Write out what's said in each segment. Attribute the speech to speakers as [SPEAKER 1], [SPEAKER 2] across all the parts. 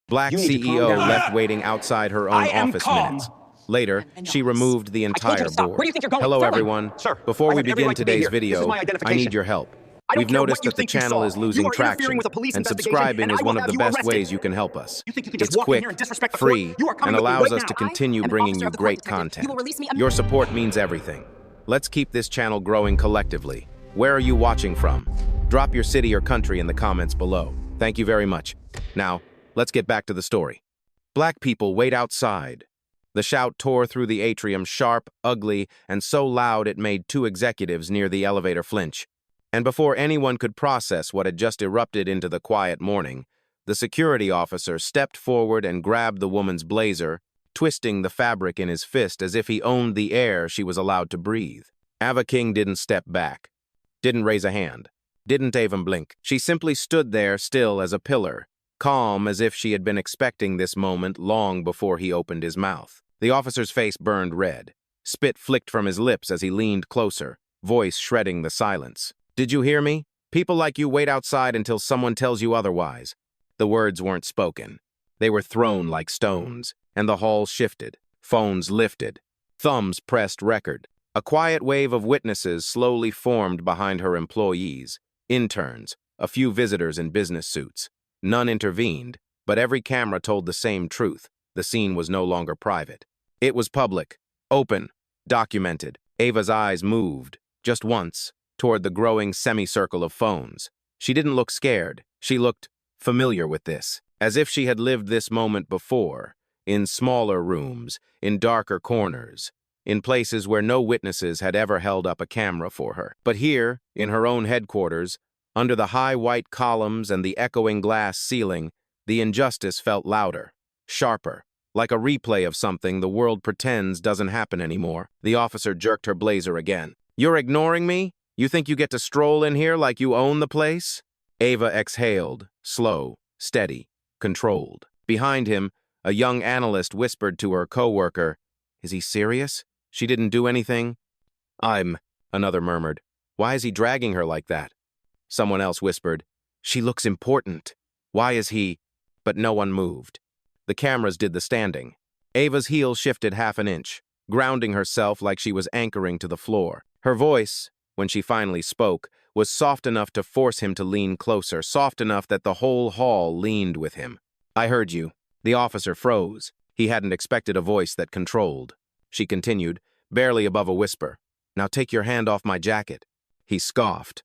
[SPEAKER 1] Black
[SPEAKER 2] You need to calm
[SPEAKER 1] CEO
[SPEAKER 2] down.
[SPEAKER 1] left waiting outside her own
[SPEAKER 2] I am
[SPEAKER 1] office
[SPEAKER 2] calm.
[SPEAKER 1] minutes. Later, she removed the
[SPEAKER 2] I told you
[SPEAKER 1] entire
[SPEAKER 2] to stop.
[SPEAKER 1] board.
[SPEAKER 2] Where do you think you're going?
[SPEAKER 1] Hello,
[SPEAKER 2] Tell them.
[SPEAKER 1] everyone.
[SPEAKER 2] Sir,
[SPEAKER 1] Before
[SPEAKER 2] I
[SPEAKER 1] we
[SPEAKER 2] have every
[SPEAKER 1] begin
[SPEAKER 2] right to be
[SPEAKER 1] today's
[SPEAKER 2] here. This
[SPEAKER 1] video,
[SPEAKER 2] is my
[SPEAKER 1] I
[SPEAKER 2] identification.
[SPEAKER 1] need your help.
[SPEAKER 2] I don't
[SPEAKER 1] We've
[SPEAKER 2] care
[SPEAKER 1] noticed
[SPEAKER 2] what you
[SPEAKER 1] that the
[SPEAKER 2] think you
[SPEAKER 1] channel
[SPEAKER 2] saw.
[SPEAKER 1] is
[SPEAKER 2] You
[SPEAKER 1] losing
[SPEAKER 2] are interfering
[SPEAKER 1] traction,
[SPEAKER 2] with a police
[SPEAKER 1] and
[SPEAKER 2] investigation,
[SPEAKER 1] subscribing
[SPEAKER 2] and
[SPEAKER 1] is
[SPEAKER 2] I
[SPEAKER 1] one
[SPEAKER 2] will
[SPEAKER 1] of the
[SPEAKER 2] have you
[SPEAKER 1] best
[SPEAKER 2] arrested.
[SPEAKER 1] ways you can help us.
[SPEAKER 2] You think you can just
[SPEAKER 1] It's
[SPEAKER 2] walk in
[SPEAKER 1] quick,
[SPEAKER 2] here and disrespect the
[SPEAKER 1] free,
[SPEAKER 2] court? You are coming
[SPEAKER 1] and
[SPEAKER 2] with me
[SPEAKER 1] allows
[SPEAKER 2] right
[SPEAKER 1] us to
[SPEAKER 2] now.
[SPEAKER 1] continue
[SPEAKER 2] I am an
[SPEAKER 1] bringing
[SPEAKER 2] officer
[SPEAKER 1] you
[SPEAKER 2] of the court
[SPEAKER 1] great
[SPEAKER 2] detective.
[SPEAKER 1] content.
[SPEAKER 2] You will release me
[SPEAKER 1] Your support means everything. Let's keep this channel growing collectively. Where are you watching from? Drop your city or country in the comments below. Thank you very much. Now, let's get back to the story. Black people wait outside. The shout tore through the atrium, sharp, ugly, and so loud it made two executives near the elevator flinch. And before anyone could process what had just erupted into the quiet morning, the security officer stepped forward and grabbed the woman's blazer, twisting the fabric in his fist as if he owned the air she was allowed to breathe. Ava King didn't step back, didn't raise a hand, didn't even blink. She simply stood there still as a pillar, calm as if she had been expecting this moment long before he opened his mouth. The officer's face burned red. Spit flicked from his lips as he leaned closer, voice shredding the silence. Did you hear me? People like you wait outside until someone tells you otherwise. The words weren't spoken. They were thrown like stones, and the hall shifted. Phones lifted. Thumbs pressed record. A quiet wave of witnesses slowly formed behind her employees, interns, a few visitors in business suits. None intervened, but every camera told the same truth. The scene was no longer private. It was public, open, documented. Ava's eyes moved, just once, toward the growing semicircle of phones. She didn't look scared. She looked familiar with this, as if she had lived this moment before, in smaller rooms, in darker corners, in places where no witnesses had ever held up a camera for her. But here, in her own headquarters, under the high white columns and the echoing glass ceiling, the injustice felt louder, sharper, like a replay of something the world pretends doesn't happen anymore. The officer jerked her blazer again. You're ignoring me? You think you get to stroll in here like you own the place? Ava exhaled, slow, steady, controlled. Behind him, a young analyst whispered to her coworker, "Is he serious? She didn't do anything?" Another murmured. "Why is he dragging her like that?" Someone else whispered, "She looks important. Why is he?" But no one moved. The cameras did the standing. Ava's heel shifted half an inch, grounding herself like she was anchoring to the floor. Her voice, when she finally spoke, was soft enough to force him to lean closer, soft enough that the whole hall leaned with him. "I heard you." The officer froze. He hadn't expected a voice that controlled. She continued, barely above a whisper. "Now take your hand off my jacket." He scoffed.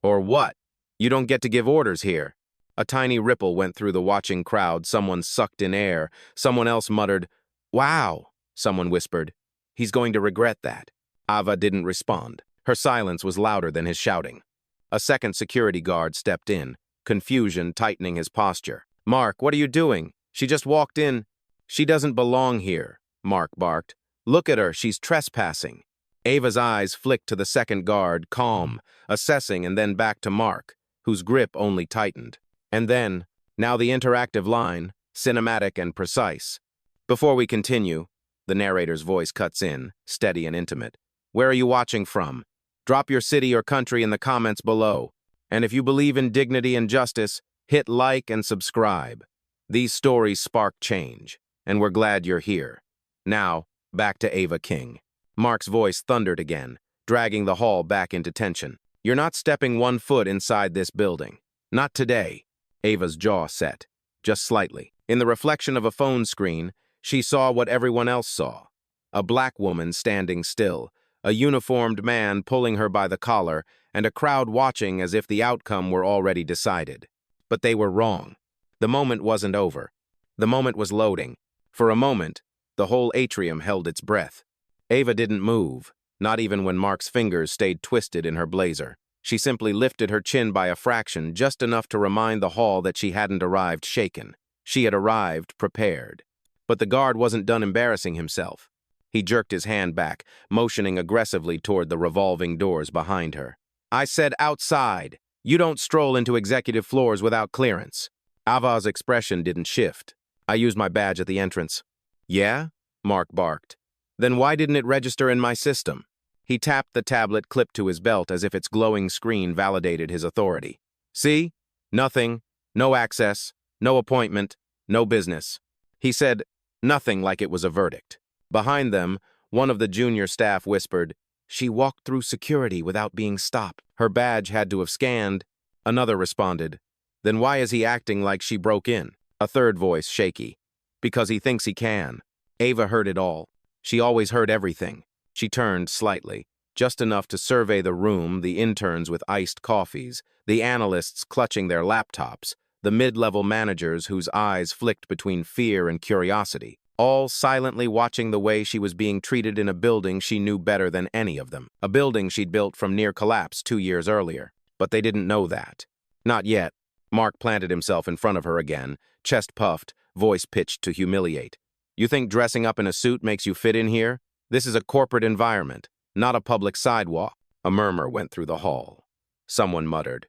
[SPEAKER 1] "Or what? You don't get to give orders here." A tiny ripple went through the watching crowd. Someone sucked in air. Someone else muttered, "Wow," someone whispered. "He's going to regret that." Ava didn't respond. Her silence was louder than his shouting. A second security guard stepped in, confusion tightening his posture. "Mark, what are you doing? She just walked in." "She doesn't belong here," Mark barked. "Look at her, she's trespassing." Ava's eyes flicked to the second guard, calm, assessing, and then back to Mark, whose grip only tightened. And then, now the interactive line, cinematic and precise. "Before we continue," the narrator's voice cuts in, steady and intimate. "Where are you watching from? Drop your city or country in the comments below. And if you believe in dignity and justice, hit like and subscribe. These stories spark change, and we're glad you're here. Now, back to Ava King." Mark's voice thundered again, dragging the hall back into tension. "You're not stepping one foot inside this building. Not today." Ava's jaw set, just slightly. In the reflection of a phone screen, she saw what everyone else saw. A black woman standing still, a uniformed man pulling her by the collar, and a crowd watching as if the outcome were already decided. But they were wrong. The moment wasn't over. The moment was loading. For a moment, the whole atrium held its breath. Ava didn't move, not even when Mark's fingers stayed twisted in her blazer. She simply lifted her chin by a fraction, just enough to remind the hall that she hadn't arrived shaken. She had arrived prepared. But the guard wasn't done embarrassing himself. He jerked his hand back, motioning aggressively toward the revolving doors behind her. "I said outside. You don't stroll into executive floors without clearance." Ava's expression didn't shift. "I used my badge at the entrance." "Yeah?" Mark barked. "Then why didn't it register in my system?" He tapped the tablet clipped to his belt as if its glowing screen validated his authority. "See? Nothing. No access. No appointment. No business. He said nothing like it was a verdict. Behind them, one of the junior staff whispered, "She walked through security without being stopped. Her badge had to have scanned." Another responded, "Then why is he acting like she broke in?" A third voice, shaky, "Because he thinks he can." Ava heard it all. She always heard everything. She turned slightly, just enough to survey the room, the interns with iced coffees, the analysts clutching their laptops, the mid-level managers whose eyes flicked between fear and curiosity, all silently watching the way she was being treated in a building she knew better than any of them, a building she'd built from near collapse 2 years earlier. But they didn't know that. Not yet. Mark planted himself in front of her again, chest puffed, voice pitched to humiliate. "You think dressing up in a suit makes you fit in here? This is a corporate environment, not a public sidewalk." A murmur went through the hall. Someone muttered,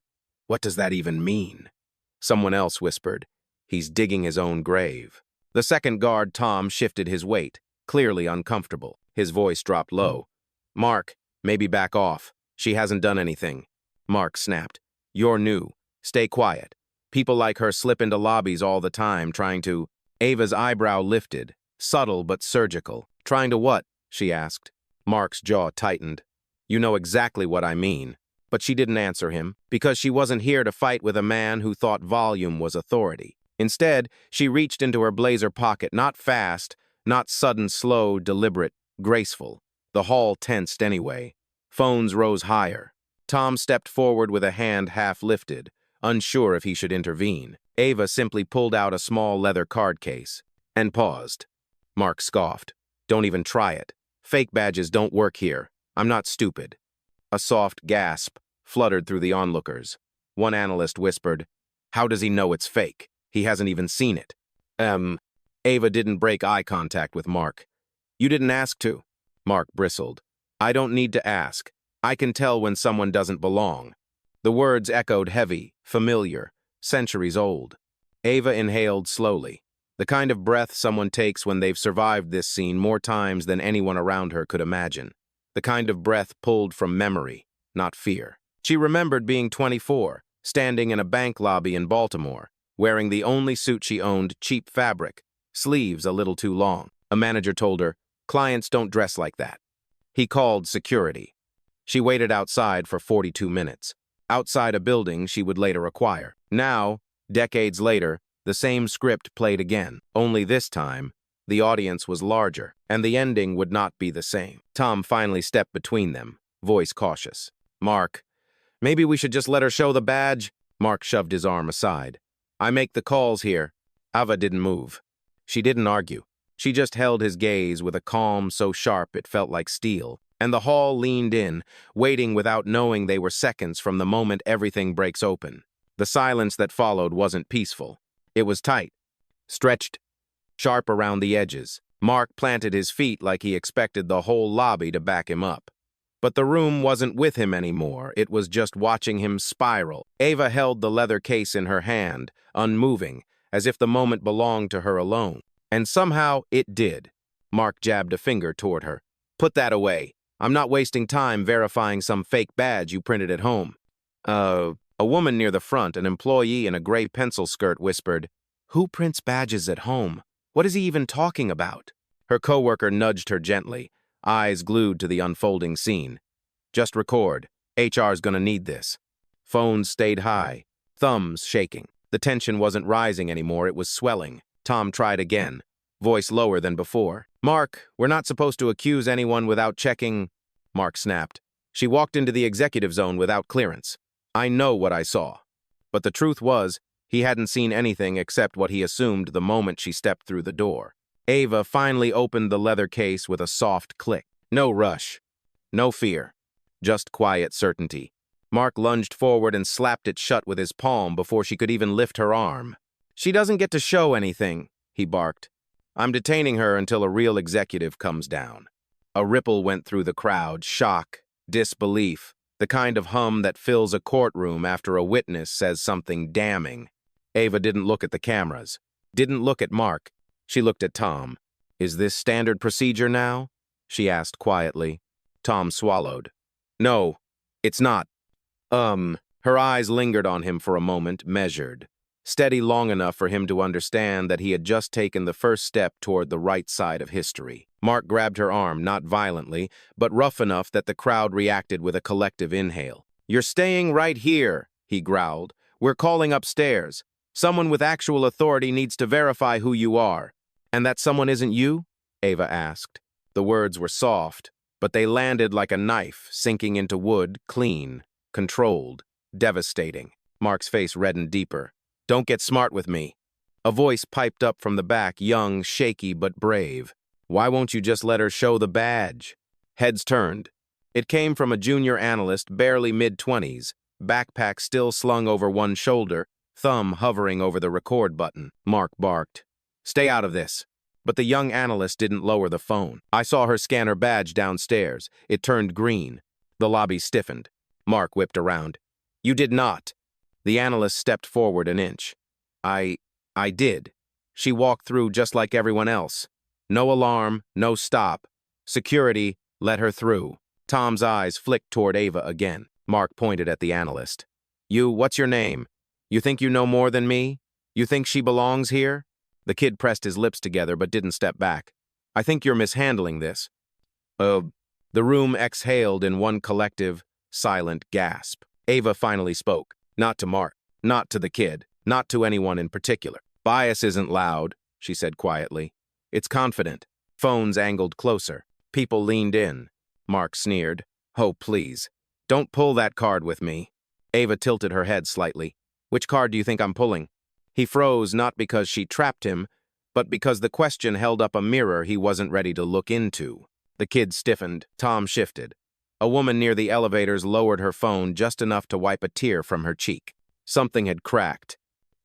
[SPEAKER 1] "What does that even mean?" Someone else whispered, "He's digging his own grave." The second guard, Tom, shifted his weight, clearly uncomfortable. His voice dropped low. "Mark, maybe back off. She hasn't done anything." Mark snapped, "You're new. Stay quiet. People like her slip into lobbies all the time trying to—" Ava's eyebrow lifted, subtle but surgical. "Trying to what?" she asked. Mark's jaw tightened. "You know exactly what I mean." But she didn't answer him, because she wasn't here to fight with a man who thought volume was authority. Instead, she reached into her blazer pocket, not fast, not sudden, slow, deliberate, graceful. The hall tensed anyway. Phones rose higher. Tom stepped forward with a hand half lifted, unsure if he should intervene. Ava simply pulled out a small leather card case and paused. Mark scoffed. "Don't even try it. Fake badges don't work here. I'm not stupid." A soft gasp fluttered through the onlookers. One analyst whispered, "How does he know it's fake? He hasn't even seen it." Ava didn't break eye contact with Mark. "You didn't ask to." Mark bristled. "I don't need to ask. I can tell when someone doesn't belong." The words echoed heavy, familiar, centuries old. Ava inhaled slowly, the kind of breath someone takes when they've survived this scene more times than anyone around her could imagine. The kind of breath pulled from memory, not fear. She remembered being 24, standing in a bank lobby in Baltimore, wearing the only suit she owned, cheap fabric, sleeves a little too long. A manager told her, "Clients don't dress like that." He called security. She waited outside for 42 minutes, outside a building she would later acquire. Now, decades later, the same script played again, only this time, the audience was larger, and the ending would not be the same. Tom finally stepped between them, voice cautious. "Mark, maybe we should just let her show the badge?" Mark shoved his arm aside. "I make the calls here." Ava didn't move. She didn't argue. She just held his gaze with a calm so sharp it felt like steel, and the hall leaned in, waiting without knowing they were seconds from the moment everything breaks open. The silence that followed wasn't peaceful. It was tight, stretched, sharp around the edges. Mark planted his feet like he expected the whole lobby to back him up. But the room wasn't with him anymore. It was just watching him spiral. Ava held the leather case in her hand, unmoving, as if the moment belonged to her alone. And somehow it did. Mark jabbed a finger toward her. "Put that away. I'm not wasting time verifying some fake badge you printed at home." A woman near the front, an employee in a gray pencil skirt, whispered, "Who prints badges at home? What is he even talking about?" Her coworker nudged her gently, eyes glued to the unfolding scene. "Just record. HR's gonna need this." Phones stayed high, thumbs shaking. The tension wasn't rising anymore, it was swelling. Tom tried again, voice lower than before. "Mark, we're not supposed to accuse anyone without checking." Mark snapped. "She walked into the executive zone without clearance. I know what I saw." But the truth was, he hadn't seen anything except what he assumed the moment she stepped through the door. Ava finally opened the leather case with a soft click. No rush, no fear, just quiet certainty. Mark lunged forward and slapped it shut with his palm before she could even lift her arm. "She doesn't get to show anything," he barked. "I'm detaining her until a real executive comes down." A ripple went through the crowd, shock, disbelief, the kind of hum that fills a courtroom after a witness says something damning. Ava didn't look at the cameras, didn't look at Mark. She looked at Tom. "Is this standard procedure now?" she asked quietly. Tom swallowed. "No, it's not." Her eyes lingered on him for a moment, measured. steady long enough for him to understand that he had just taken the first step toward the right side of history. Mark grabbed her arm, not violently, but rough enough that the crowd reacted with a collective inhale. "You're staying right here," he growled. "We're calling upstairs. Someone with actual authority needs to verify who you are." "And that someone isn't you?" Ava asked. The words were soft, but they landed like a knife, sinking into wood, clean, controlled, devastating. Mark's face reddened deeper. "Don't get smart with me." A voice piped up from the back, young, shaky, but brave. "Why won't you just let her show the badge?" Heads turned. It came from a junior analyst, barely mid-20s, backpack still slung over one shoulder, thumb hovering over the record button. Mark barked, "Stay out of this." But the young analyst didn't lower the phone. "I saw her scan her badge downstairs. It turned green." The lobby stiffened. Mark whipped around. "You did not." The analyst stepped forward an inch. I did. She walked through just like everyone else. No alarm, no stop. Security let her through." Tom's eyes flicked toward Ava again. Mark pointed at the analyst. What's your name? You think you know more than me? You think she belongs here?" The kid pressed his lips together but didn't step back. "I think you're mishandling this." The room exhaled in one collective, silent gasp. Ava finally spoke. Not to Mark, not to the kid, not to anyone in particular. "Bias isn't loud," she said quietly. "It's confident." Phones angled closer. People leaned in. Mark sneered. "Oh, please. Don't pull that card with me." Ava tilted her head slightly. "Which card do you think I'm pulling?" He froze, not because she trapped him, but because the question held up a mirror he wasn't ready to look into. The kid stiffened. Tom shifted. A woman near the elevators lowered her phone just enough to wipe a tear from her cheek. Something had cracked,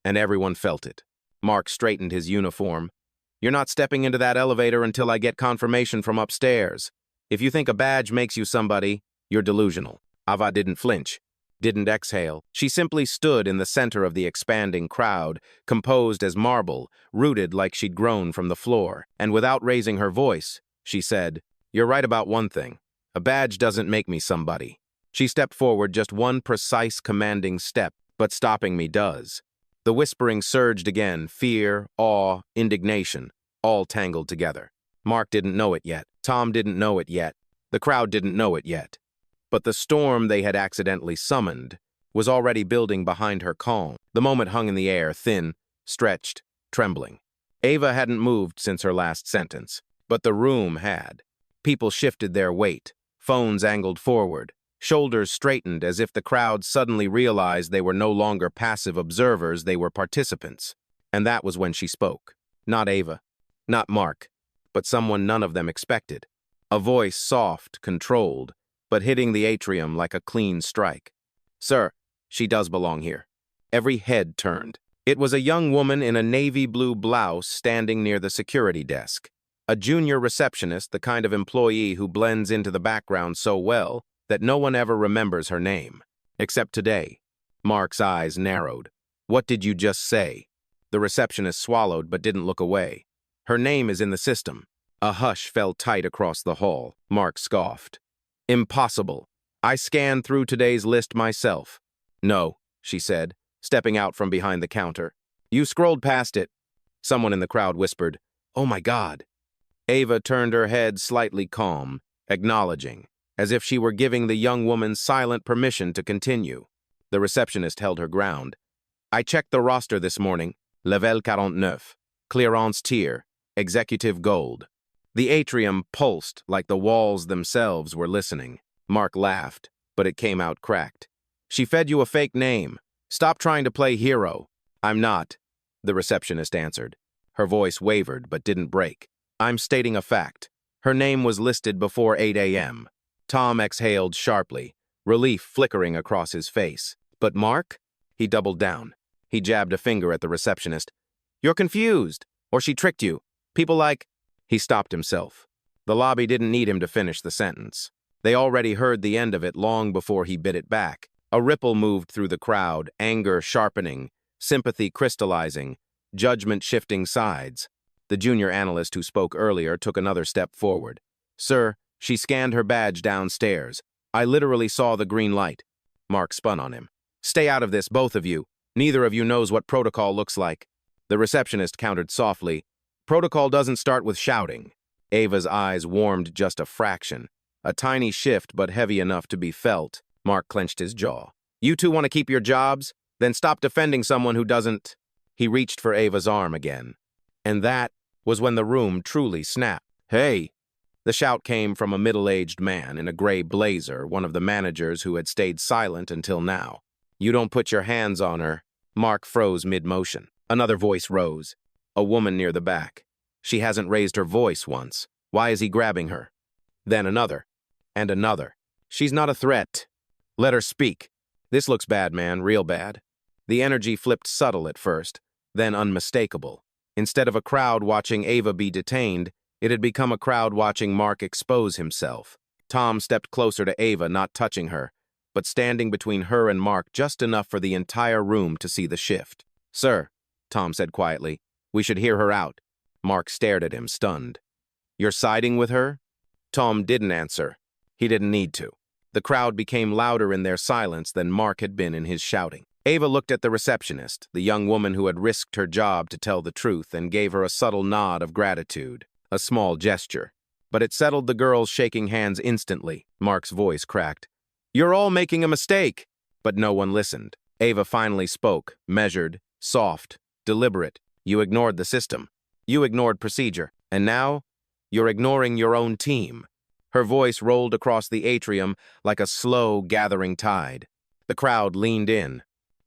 [SPEAKER 1] and everyone felt it. Mark straightened his uniform. "You're not stepping into that elevator until I get confirmation from upstairs. If you think a badge makes you somebody, you're delusional." Ava didn't flinch, didn't exhale. She simply stood in the center of the expanding crowd, composed as marble, rooted like she'd grown from the floor. And without raising her voice, she said, "You're right about one thing. A badge doesn't make me somebody." She stepped forward just one precise, commanding step, but stopping me does. The whispering surged again, fear, awe, indignation, all tangled together. Mark didn't know it yet. Tom didn't know it yet. The crowd didn't know it yet. But the storm they had accidentally summoned was already building behind her calm. The moment hung in the air, thin, stretched, trembling. Ava hadn't moved since her last sentence, but the room had. People shifted their weight, phones angled forward, shoulders straightened as if the crowd suddenly realized they were no longer passive observers, they were participants. And that was when she spoke. Not Ava, not Mark, but someone none of them expected. A voice soft, controlled, but hitting the atrium like a clean strike. "Sir, she does belong here." Every head turned. It was a young woman in a navy blue blouse standing near the security desk. A junior receptionist, the kind of employee who blends into the background so well that no one ever remembers her name. Except today. Mark's eyes narrowed. "What did you just say?" The receptionist swallowed but didn't look away. "Her name is in the system." A hush fell tight across the hall. Mark scoffed. "Impossible. I scanned through today's list myself." "No," she said, stepping out from behind the counter. "You scrolled past it." Someone in the crowd whispered, "Oh my God." Ava turned her head slightly calm, acknowledging, as if she were giving the young woman silent permission to continue. The receptionist held her ground. "I checked the roster this morning. Level 49. Clearance tier. Executive gold." The atrium pulsed like the walls themselves were listening. Mark laughed, but it came out cracked. "She fed you a fake name. Stop trying to play hero." "I'm not," the receptionist answered. Her voice wavered but didn't break. "I'm stating a fact. Her name was listed before 8 a.m. Tom exhaled sharply, relief flickering across his face. "But Mark?" He doubled down. He jabbed a finger at the receptionist. "You're confused, or she tricked you. People like—" He stopped himself. The lobby didn't need him to finish the sentence. They already heard the end of it long before he bit it back. A ripple moved through the crowd, anger sharpening, sympathy crystallizing, judgment shifting sides. The junior analyst who spoke earlier took another step forward. "Sir, she scanned her badge downstairs. I literally saw the green light." Mark spun on him. "Stay out of this, both of you." Neither of you knows what protocol looks like. The receptionist countered softly. Protocol doesn't start with shouting. Ava's eyes warmed just a fraction. A tiny shift, but heavy enough to be felt. Mark clenched his jaw. You two want to keep your jobs? Then stop defending someone who doesn't. He reached for Ava's arm again. And that was when the room truly snapped. Hey! The shout came from a middle-aged man in a gray blazer, one of the managers who had stayed silent until now. You don't put your hands on her. Mark froze mid-motion. Another voice rose. A woman near the back. She hasn't raised her voice once. Why is he grabbing her? Then another. And another. She's not a threat. Let her speak. This looks bad, man, real bad. The energy flipped subtle at first, then unmistakable. Instead of a crowd watching Ava be detained, it had become a crowd watching Mark expose himself. Tom stepped closer to Ava, not touching her, but standing between her and Mark just enough for the entire room to see the shift. Sir, Tom said quietly, we should hear her out. Mark stared at him, stunned. You're siding with her? Tom didn't answer. He didn't need to. The crowd became louder in their silence than Mark had been in his shouting. Ava looked at the receptionist, the young woman who had risked her job to tell the truth, and gave her a subtle nod of gratitude. A small gesture. But it settled the girls shaking hands instantly. Mark's voice cracked. You're all making a mistake! But no one listened. Ava finally spoke, measured, soft, deliberate. You ignored the system. You ignored procedure. And now, you're ignoring your own team. Her voice rolled across the atrium like a slow, gathering tide. The crowd leaned in.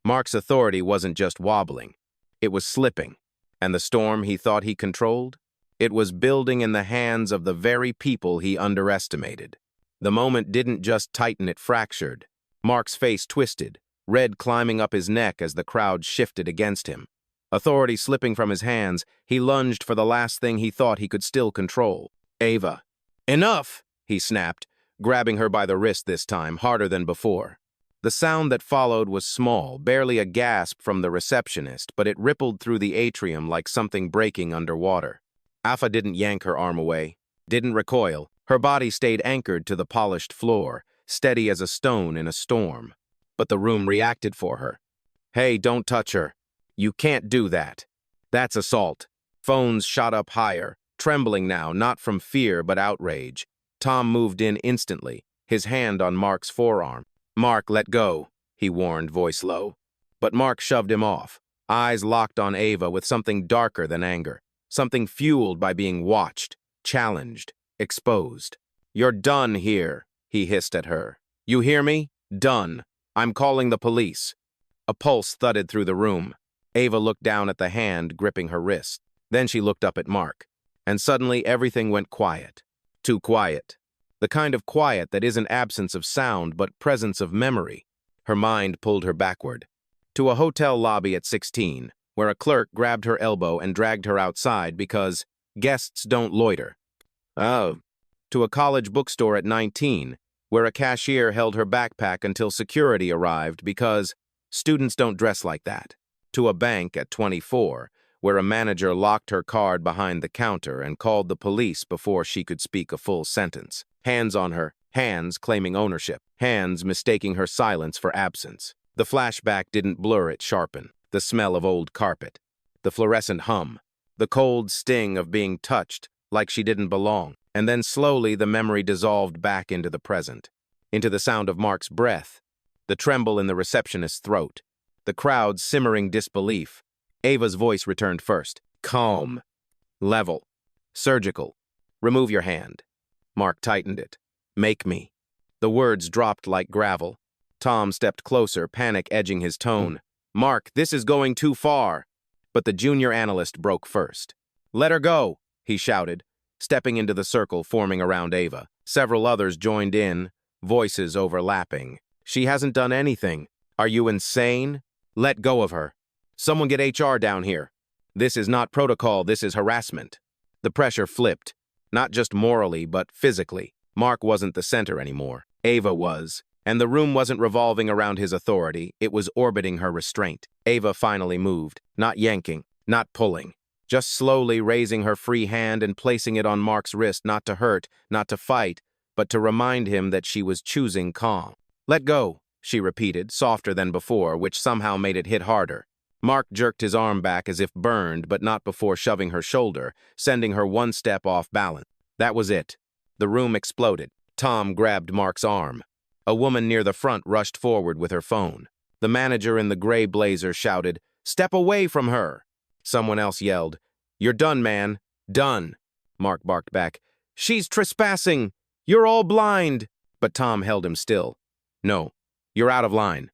[SPEAKER 1] Mark's authority wasn't just wobbling. It was slipping. And the storm he thought he controlled? It was building in the hands of the very people he underestimated. The moment didn't just tighten, it fractured. Mark's face twisted, red climbing up his neck as the crowd shifted against him. Authority slipping from his hands, he lunged for the last thing he thought he could still control. Ava. Enough! He snapped, grabbing her by the wrist this time, harder than before. The sound that followed was small, barely a gasp from the receptionist, but it rippled through the atrium like something breaking underwater. Afa didn't yank her arm away, didn't recoil. Her body stayed anchored to the polished floor, steady as a stone in a storm. But the room reacted for her. Hey, don't touch her. You can't do that. That's assault. Phones shot up higher, trembling now, not from fear but outrage. Tom moved in instantly, his hand on Mark's forearm. Mark, let go, he warned, voice low. But Mark shoved him off, eyes locked on Ava with something darker than anger. Something fueled by being watched, challenged, exposed. You're done here, he hissed at her. You hear me? Done. I'm calling the police. A pulse thudded through the room. Ava looked down at the hand gripping her wrist. Then she looked up at Mark. And suddenly everything went quiet. Too quiet. The kind of quiet that isn't absence of sound but presence of memory. Her mind pulled her backward. To a hotel lobby at 16. Where a clerk grabbed her elbow and dragged her outside because guests don't loiter. Oh. To a college bookstore at 19, where a cashier held her backpack until security arrived because students don't dress like that. To a bank at 24, where a manager locked her card behind the counter and called the police before she could speak a full sentence. Hands on her, hands claiming ownership, hands mistaking her silence for absence. The flashback didn't blur, it sharpened. The smell of old carpet, the fluorescent hum, the cold sting of being touched like she didn't belong, and then slowly the memory dissolved back into the present, into the sound of Mark's breath, the tremble in the receptionist's throat, the crowd's simmering disbelief. Ava's voice returned first. Calm. Level. Surgical. Remove your hand. Mark tightened it. Make me. The words dropped like gravel. Tom stepped closer, panic edging his tone. Mark, this is going too far. But the junior analyst broke first. Let her go, he shouted, stepping into the circle forming around Ava. Several others joined in, voices overlapping. She hasn't done anything. Are you insane? Let go of her. Someone get HR down here. This is not protocol, this is harassment. The pressure flipped, not just morally, but physically. Mark wasn't the center anymore. Ava was. And the room wasn't revolving around his authority, it was orbiting her restraint. Ava finally moved, not yanking, not pulling, just slowly raising her free hand and placing it on Mark's wrist, not to hurt, not to fight, but to remind him that she was choosing calm. Let go, she repeated, softer than before, which somehow made it hit harder. Mark jerked his arm back as if burned, but not before shoving her shoulder, sending her one step off balance. That was it. The room exploded. Tom grabbed Mark's arm. A woman near the front rushed forward with her phone. The manager in the gray blazer shouted, "Step away from her!" Someone else yelled, "You're done, man. Done." Mark barked back, "She's trespassing! You're all blind!" But Tom held him still. "No, you're out of line."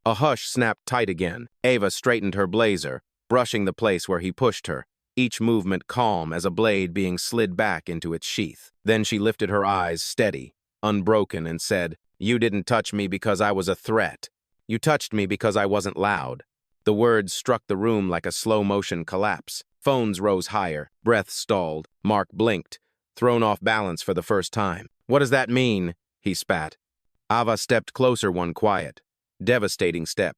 [SPEAKER 1] A hush snapped tight again. Ava straightened her blazer, brushing the place where he pushed her, each movement calm as a blade being slid back into its sheath. Then she lifted her eyes steady, unbroken, and said, "You didn't touch me because I was a threat. You touched me because I wasn't loud." The words struck the room like a slow-motion collapse. Phones rose higher, breath stalled. Mark blinked, thrown off balance for the first time. "What does that mean?" he spat. Ava stepped closer, one quiet, devastating step.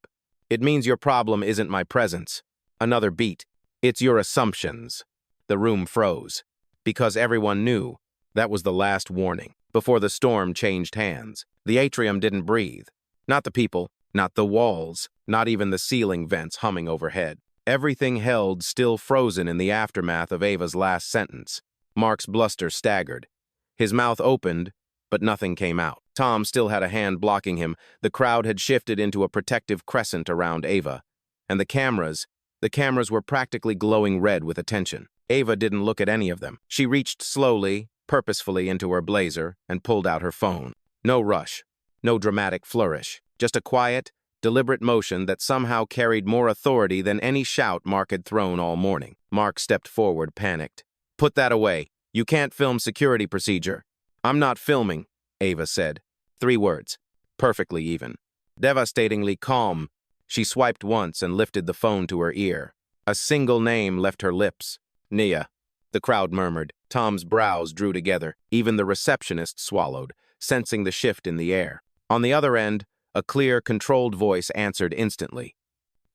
[SPEAKER 1] "It means your problem isn't my presence." Another beat. "It's your assumptions." The room froze, because everyone knew that was the last warning, before the storm changed hands. The atrium didn't breathe. Not the people, not the walls, not even the ceiling vents humming overhead. Everything held still frozen in the aftermath of Ava's last sentence. Mark's bluster staggered. His mouth opened, but nothing came out. Tom still had a hand blocking him. The crowd had shifted into a protective crescent around Ava. And the cameras were practically glowing red with attention. Ava didn't look at any of them. She reached slowly, purposefully into her blazer and pulled out her phone. No rush, no dramatic flourish, just a quiet, deliberate motion that somehow carried more authority than any shout Mark had thrown all morning. Mark stepped forward, panicked. "Put that away. You can't film security procedure." "I'm not filming," Ava said. 3 words, perfectly even. Devastatingly calm, she swiped once and lifted the phone to her ear. A single name left her lips. "Nia." The crowd murmured. Tom's brows drew together. Even the receptionist swallowed, sensing the shift in the air. On the other end, a clear, controlled voice answered instantly.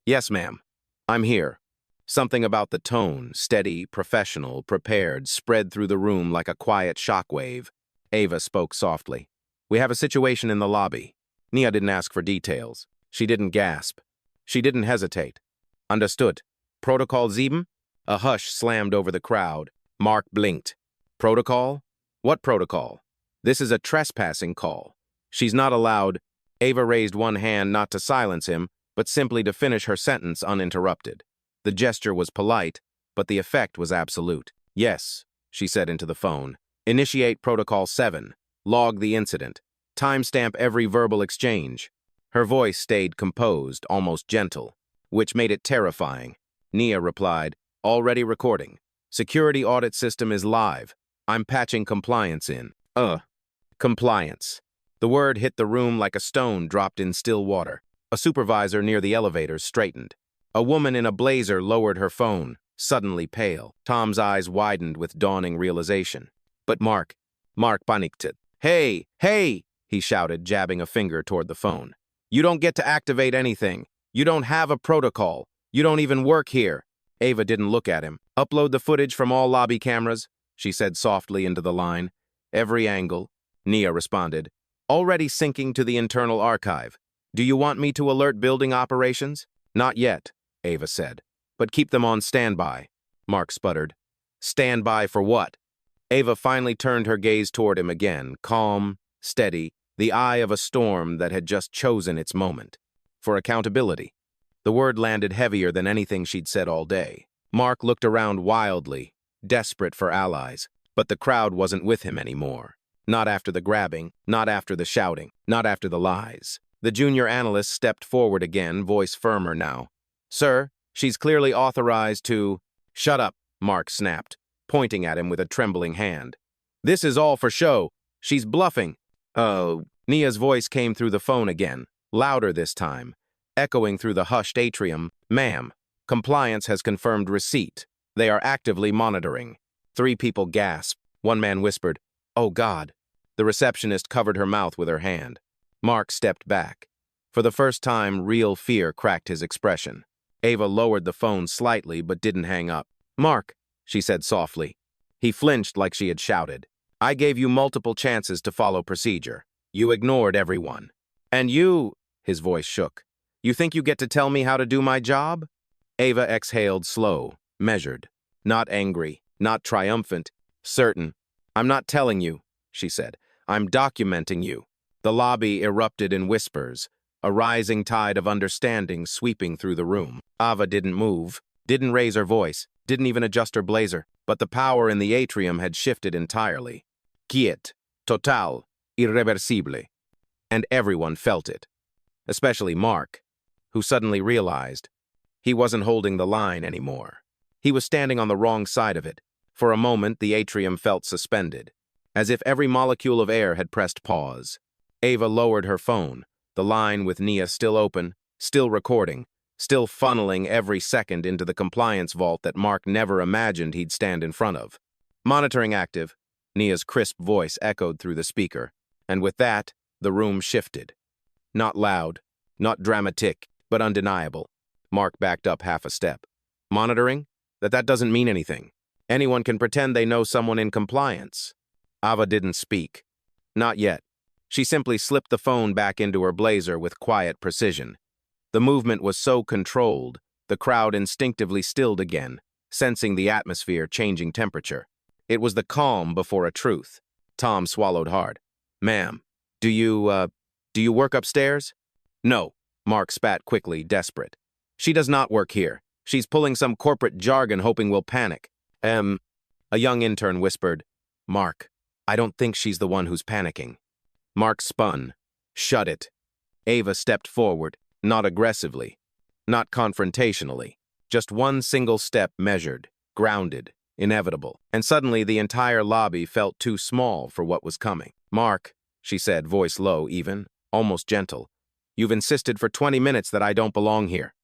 [SPEAKER 1] "Yes, ma'am. I'm here." Something about the tone, steady, professional, prepared, spread through the room like a quiet shockwave. Ava spoke softly. "We have a situation in the lobby." Nia didn't ask for details. She didn't gasp. She didn't hesitate. "Understood. Protocol 7? A hush slammed over the crowd. Mark blinked. "Protocol? What protocol?" "This is a trespassing call. She's not allowed." Ava raised one hand not to silence him, but simply to finish her sentence uninterrupted. The gesture was polite, but the effect was absolute. "Yes," she said into the phone. "Initiate Protocol 7. Log the incident. Timestamp every verbal exchange." Her voice stayed composed, almost gentle, which made it terrifying. Nia replied, "Already recording. Security audit system is live. I'm patching compliance in." Compliance. The word hit the room like a stone dropped in still water. A supervisor near the elevators straightened. A woman in a blazer lowered her phone, suddenly pale. Tom's eyes widened with dawning realization. But Mark panicked. "Hey, hey!" he shouted, jabbing a finger toward the phone. "You don't get to activate anything. You don't have a protocol. You don't even work here." Ava didn't look at him. "Upload the footage from all lobby cameras," she said softly into the line. "Every angle." Nia responded, "Already syncing to the internal archive. Do you want me to alert building operations?" "Not yet," Ava said. "But keep them on standby." Mark sputtered. "Standby for what?" Ava finally turned her gaze toward him again, calm, steady, the eye of a storm that had just chosen its moment. "For accountability." The word landed heavier than anything she'd said all day. Mark looked around wildly, desperate for allies, but the crowd wasn't with him anymore. Not after the grabbing, not after the shouting, not after the lies. The junior analyst stepped forward again, voice firmer now. "Sir, she's clearly authorized to—" "Shut up," Mark snapped, pointing at him with a trembling hand. "This is all for show. She's bluffing." "Oh." Nia's voice came through the phone again, louder this time, echoing through the hushed atrium. "Ma'am, compliance has confirmed receipt. They are actively monitoring." 3 people gasped. One man whispered, "Oh God." The receptionist covered her mouth with her hand. Mark stepped back. For the first time, real fear cracked his expression. Ava lowered the phone slightly but didn't hang up. "Mark," she said softly. He flinched like she had shouted. "I gave you multiple chances to follow procedure. You ignored everyone. And you—" His voice shook. You think you get to tell me how to do my job? Ava exhaled slow, measured. Not angry, not triumphant, certain. I'm not telling you, she said. I'm documenting you. The lobby erupted in whispers, a rising tide of understanding sweeping through the room. Ava didn't move, didn't raise her voice, didn't even adjust her blazer, but the power in the atrium had shifted entirely. Quiet, total, irreversible. And everyone felt it, especially Mark, who suddenly realized he wasn't holding the line anymore. He was standing on the wrong side of it. For a moment, the atrium felt suspended, as if every molecule of air had pressed pause. Ava lowered her phone, the line with Nia still open, still recording, still funneling every second into the compliance vault that Mark never imagined he'd stand in front of. Monitoring active, Nia's crisp voice echoed through the speaker, and with that, the room shifted. Not loud, not dramatic, but undeniable. Mark backed up half a step. Monitoring? That doesn't mean anything. Anyone can pretend they know someone in compliance. Ava didn't speak. Not yet. She simply slipped the phone back into her blazer with quiet precision. The movement was so controlled, the crowd instinctively stilled again, sensing the atmosphere changing temperature. It was the calm before a truth. Tom swallowed hard. Ma'am, do you work upstairs? No, Mark spat quickly, desperate. She does not work here. She's pulling some corporate jargon hoping we'll panic. A young intern whispered, Mark, I don't think she's the one who's panicking. Mark spun. Shut it. Ava stepped forward, not aggressively, not confrontationally, just one single step measured, grounded, inevitable. And suddenly the entire lobby felt too small for what was coming. Mark, she said, voice low even, almost gentle, you've insisted for 20 minutes that I don't belong here.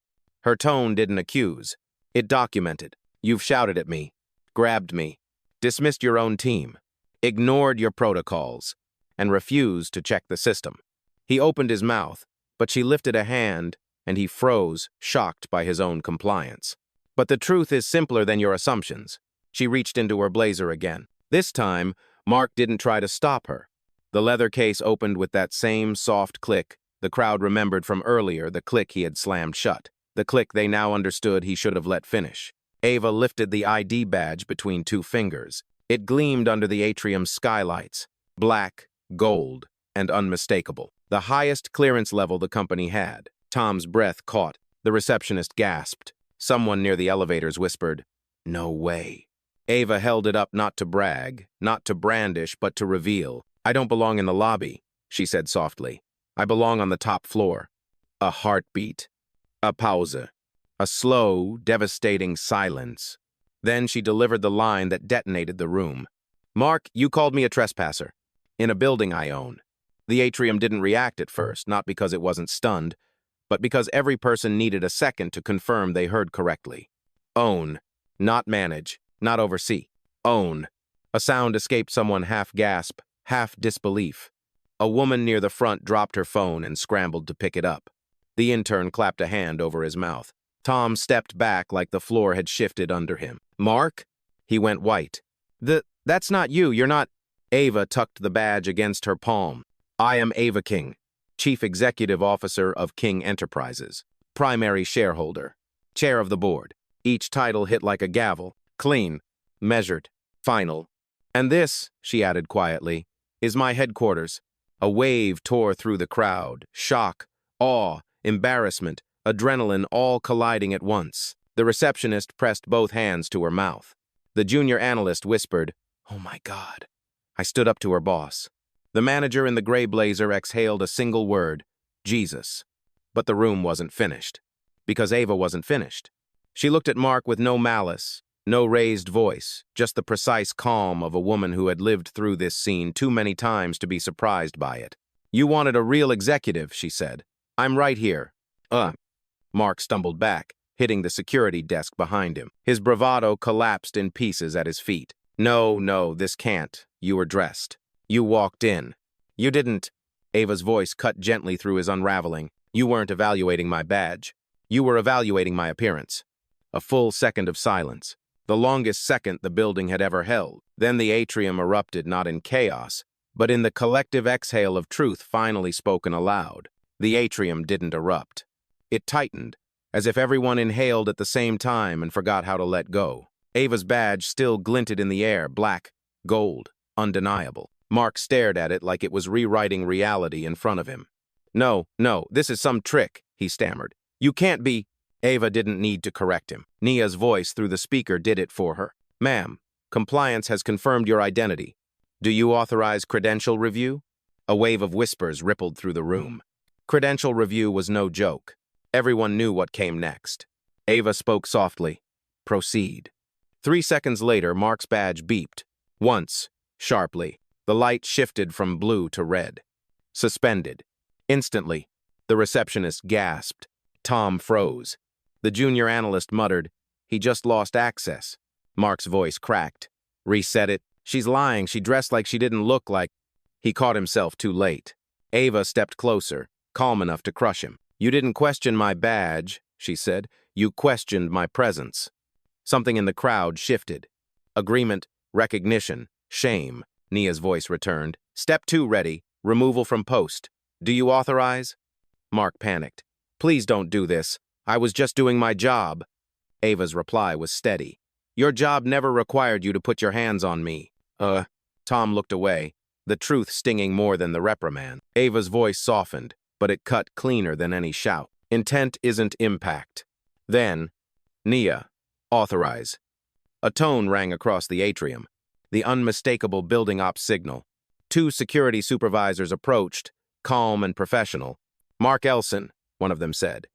[SPEAKER 1] Her tone didn't accuse. It documented. You've shouted at me, grabbed me, dismissed your own team, ignored your protocols, and refused to check the system. He opened his mouth, but she lifted a hand, and he froze, shocked by his own compliance. But the truth is simpler than your assumptions. She reached into her blazer again. This time, Mark didn't try to stop her. The leather case opened with that same soft click the crowd remembered from earlier, the click he had slammed shut. The click they now understood he should have let finish. Ava lifted the ID badge between two fingers. It gleamed under the atrium's skylights, black, gold, and unmistakable. The highest clearance level the company had. Tom's breath caught. The receptionist gasped. Someone near the elevators whispered, No way. Ava held it up not to brag, not to brandish, but to reveal. I don't belong in the lobby, she said softly. I belong on the top floor. A heartbeat. A pause. A slow, devastating silence. Then she delivered the line that detonated the room. Mark, you called me a trespasser. In a building I own. The atrium didn't react at first, not because it wasn't stunned, but because every person needed a second to confirm they heard correctly. Own. Not manage. Not oversee. Own. A sound escaped someone half gasp, half disbelief. A woman near the front dropped her phone and scrambled to pick it up. The intern clapped a hand over his mouth. Tom stepped back like the floor had shifted under him. Mark? He went white. That's not you, you're not... Ava tucked the badge against her palm. I am Ava King, Chief Executive Officer of King Enterprises, primary shareholder, chair of the board. Each title hit like a gavel, clean, measured, final. And this, she added quietly, is my headquarters. A wave tore through the crowd, shock, awe, embarrassment, adrenaline all colliding at once. The receptionist pressed both hands to her mouth. The junior analyst whispered, Oh my God. I stood up to her boss. The manager in the gray blazer exhaled a single word, Jesus. But the room wasn't finished. Because Ava wasn't finished. She looked at Mark with no malice, no raised voice, just the precise calm of a woman who had lived through this scene too many times to be surprised by it. You wanted a real executive, she said. I'm right here. Mark stumbled back, hitting the security desk behind him. His bravado collapsed in pieces at his feet. No, this can't. You were dressed. You walked in. You didn't. Ava's voice cut gently through his unraveling. You weren't evaluating my badge. You were evaluating my appearance. A full second of silence. The longest second the building had ever held. Then the atrium erupted not in chaos, but in the collective exhale of truth finally spoken aloud. The atrium didn't erupt. It tightened, as if everyone inhaled at the same time and forgot how to let go. Ava's badge still glinted in the air, black, gold, undeniable. Mark stared at it like it was rewriting reality in front of him. No, this is some trick, he stammered. You can't be. Ava didn't need to correct him. Nia's voice through the speaker did it for her. Ma'am, compliance has confirmed your identity. Do you authorize credential review? A wave of whispers rippled through the room. Credential review was no joke. Everyone knew what came next. Ava spoke softly. Proceed. 3 seconds later, Mark's badge beeped. Once, sharply, the light shifted from blue to red. Suspended. Instantly, the receptionist gasped. Tom froze. The junior analyst muttered, he just lost access. Mark's voice cracked. Reset it. She's lying. She dressed like she didn't look like. He caught himself too late. Ava stepped closer, calm enough to crush him. You didn't question my badge, she said. You questioned my presence. Something in the crowd shifted. Agreement, recognition, shame. Nia's voice returned. Step 2 ready. Removal from post. Do you authorize? Mark panicked. Please don't do this. I was just doing my job. Ava's reply was steady. Your job never required you to put your hands on me. Tom looked away, the truth stinging more than the reprimand. Ava's voice softened, but it cut cleaner than any shout. Intent isn't impact. Then, Nia, authorize. A tone rang across the atrium, the unmistakable building ops signal. 2 security supervisors approached, calm and professional. Mark Elson, one of them said.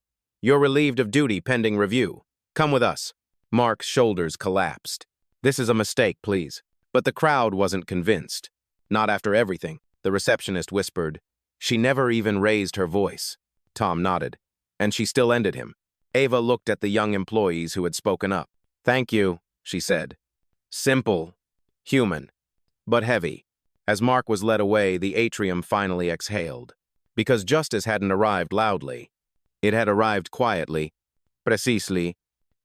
[SPEAKER 1] You're relieved of duty pending review. Come with us. Mark's shoulders collapsed. This is a mistake, please. But the crowd wasn't convinced. Not after everything, the receptionist whispered. She never even raised her voice. Tom nodded. And she still ended him. Ava looked at the young employees who had spoken up. Thank you, she said. Simple, human, but heavy. As Mark was led away, the atrium finally exhaled. Because justice hadn't arrived loudly. It had arrived quietly, precisely,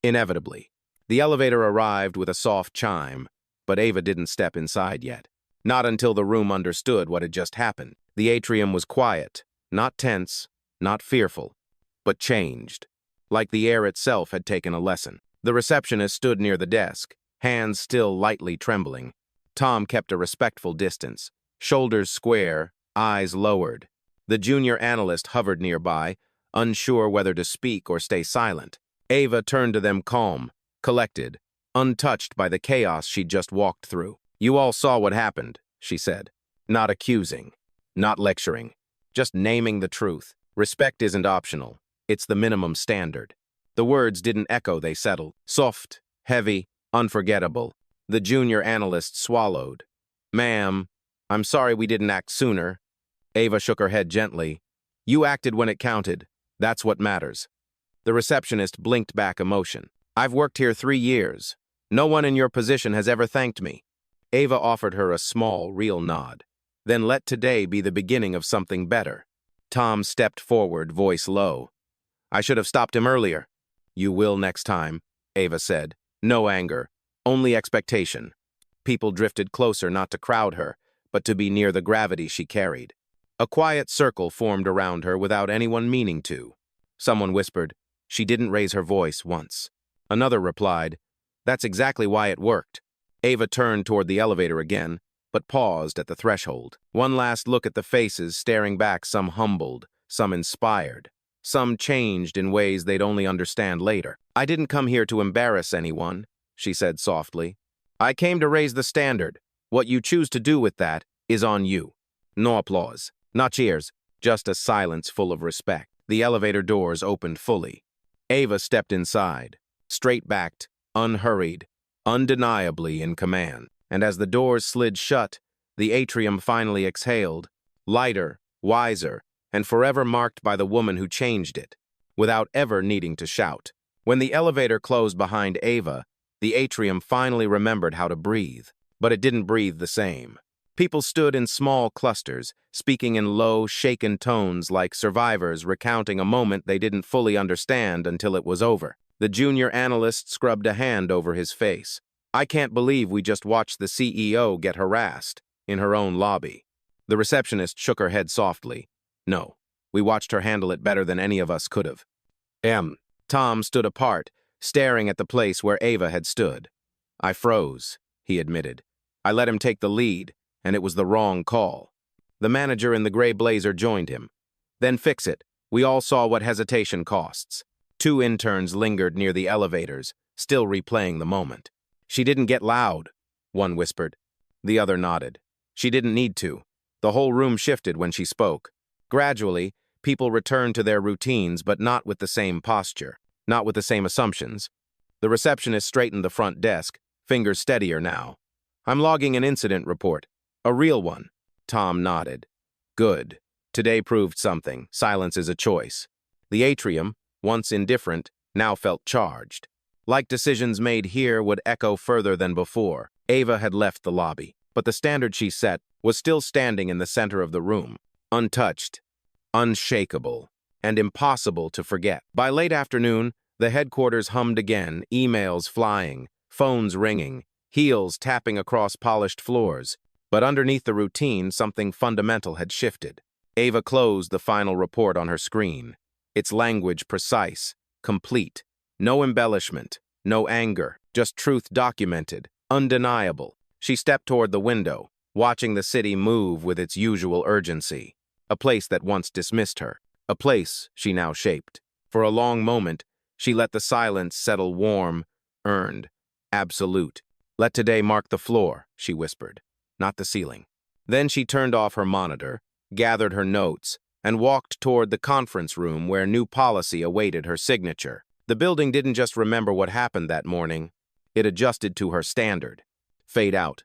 [SPEAKER 1] inevitably. The elevator arrived with a soft chime, but Ava didn't step inside yet. Not until the room understood what had just happened. The atrium was quiet, not tense, not fearful, but changed, like the air itself had taken a lesson. The receptionist stood near the desk, hands still lightly trembling. Tom kept a respectful distance, shoulders square, eyes lowered. The junior analyst hovered nearby, unsure whether to speak or stay silent. Ava turned to them calm, collected, untouched by the chaos she'd just walked through. You all saw what happened, she said. Not accusing, not lecturing, just naming the truth. Respect isn't optional. It's the minimum standard. The words didn't echo, they settled. Soft, heavy, unforgettable. The junior analyst swallowed. Ma'am, I'm sorry we didn't act sooner. Ava shook her head gently. You acted when it counted. That's what matters. The receptionist blinked back emotion. I've worked here 3 years. No one in your position has ever thanked me. Ava offered her a small, real nod. Then let today be the beginning of something better. Tom stepped forward, voice low. I should have stopped him earlier. You will next time, Ava said. No anger, only expectation. People drifted closer not to crowd her, but to be near the gravity she carried. A quiet circle formed around her without anyone meaning to. Someone whispered, she didn't raise her voice once. Another replied, that's exactly why it worked. Ava turned toward the elevator again, but paused at the threshold. One last look at the faces staring back, some humbled, some inspired. Some changed in ways they'd only understand later. I didn't come here to embarrass anyone, she said softly. I came to raise the standard. What you choose to do with that is on you. No applause, not cheers, just a silence full of respect. The elevator doors opened fully. Ava stepped inside, straight-backed, unhurried, undeniably in command. And as the doors slid shut, the atrium finally exhaled, lighter, wiser, and forever marked by the woman who changed it, without ever needing to shout. When the elevator closed behind Ava, the atrium finally remembered how to breathe, but it didn't breathe the same. People stood in small clusters, speaking in low, shaken tones like survivors recounting a moment they didn't fully understand until it was over. The junior analyst scrubbed a hand over his face. I can't believe we just watched the CEO get harassed in her own lobby. The receptionist shook her head softly. No, We watched her handle it better than any of us could have. Tom stood apart, staring at the place where Ava had stood. I froze, he admitted. I let him take the lead, and it was the wrong call. The manager in the gray blazer joined him. Then fix it. We all saw what hesitation costs. 2 interns lingered near the elevators, still replaying the moment. She didn't get loud, one whispered. The other nodded. She didn't need to. The whole room shifted when she spoke. Gradually, people returned to their routines, but not with the same posture, not with the same assumptions. The receptionist straightened the front desk, fingers steadier now. I'm logging an incident report. A real one. Tom nodded. Good. Today proved something. Silence is a choice. The atrium, once indifferent, now felt charged. Like decisions made here would echo further than before. Ava had left the lobby, but the standard she set was still standing in the center of the room, untouched, unshakable, and impossible to forget. By late afternoon, the headquarters hummed again, emails flying, phones ringing, heels tapping across polished floors. But underneath the routine, something fundamental had shifted. Ava closed the final report on her screen, its language precise, complete. No embellishment, no anger, just truth documented, undeniable. She stepped toward the window, watching the city move with its usual urgency. A place that once dismissed her, a place she now shaped. For a long moment, she let the silence settle warm, earned, absolute. Let today mark the floor, she whispered, not the ceiling. Then she turned off her monitor, gathered her notes, and walked toward the conference room where new policy awaited her signature. The building didn't just remember what happened that morning, it adjusted to her standard. Fade out.